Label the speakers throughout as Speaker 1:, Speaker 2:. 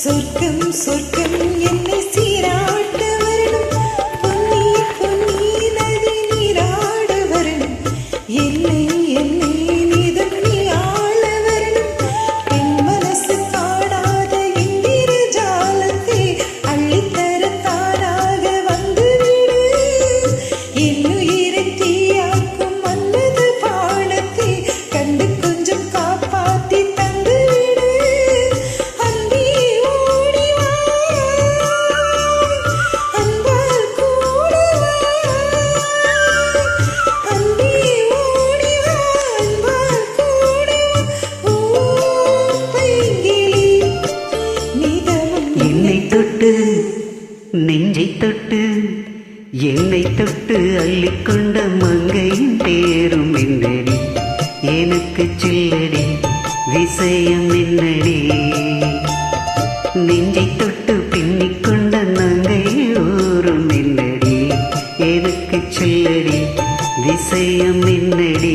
Speaker 1: சொர்க்கம் சொர்க்கம் என்னை சீராட்ட வரணும், பொன்னி பொன்னி நதி நீராட வரணும், என்னை என்னை நீதம் நீ ஆள வரணும். என் மனசு காடாத எந்திர ஜாலத்தை அள்ளித்தர தானாக வந்துவிடு. என்னுயிரை தீயாக்கும் மன்னது பாடத்தை கண்டு கொஞ்சம் காப்பாத்தி தந்துவிடு. அன்பே ஓடி வா, அன்பால் கூட வா. அன்பே ஓடி வா, அன்பால் கூட வா. ஓ பைங்கிளி நீதமும்
Speaker 2: என்னை தொட்டு நெஞ்சை தொட்டு என்னை தொட்டு அள்ளிக்கொண்ட மங்கையின் பேரும் என்னடி, எனக்கு சில்லடி விஷயம் என்னடி. நெஞ்சை தொட்டு பின்னிக்கொண்ட நங்கை ஊரும் என்னடி, எனக்கு சில்லடி விஷயம் என்னடி.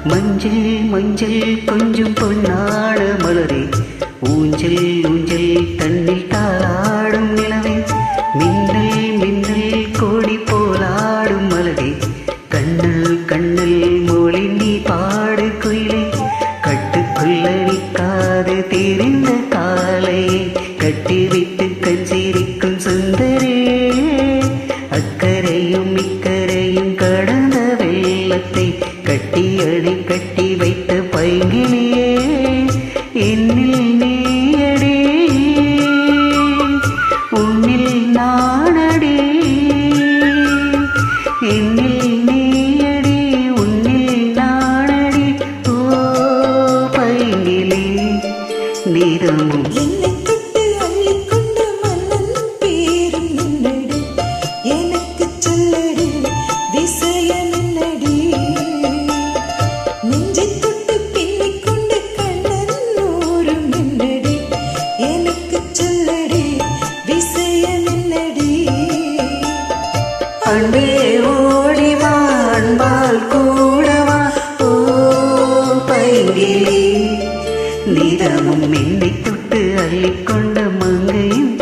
Speaker 2: மஞ்சள் மஞ்சள் கொஞ்சம் பொன்னாட மலரே, ஊஞ்சல் ஊஞ்சல் தண்ணில் தாளாடும் நிலவே, மின்னல் மின்னல் கோடி போலாடும் மலரே, கண்ணல் கண்ணல் மொழி நீ பாடு குயிலே, கட்டுக்குள்ள நிற்காது தெரிந்த காலை கட்டிவிட்டு கஞ்சிரிக்கும் சுந்தரே, அக்கரையும் இக்கரையும் கடந்த வெள்ளத்தை கட்டி அணை கட்டி வைத்த பைங்கிலியே, என்னில் நீயடி உன்னில் நானடி, என்னில் நீயடி உன்னில் நானடி. ஓ பைங்கிலி நீதமும்
Speaker 1: என்னை தொட்டு அள்ளிக்கொண்ட மன்னன் பேரும் என்னடி, எனக்கு சொல்லடி விஷயம் என்னடி. நெஞ்சை தொட்டு பின்னிக்கொண்ட கண்ணன் ஊரும் என்னடி, எனக்கு சொல்லடி விஷயம் என்னடி.
Speaker 2: அன்பே ஓடி வா, அன்பால் கூடவா. ஓ பைங்கிலி நீதமும் என்னை தொட்டு அள்ளிக்கொண்ட மங்கையின்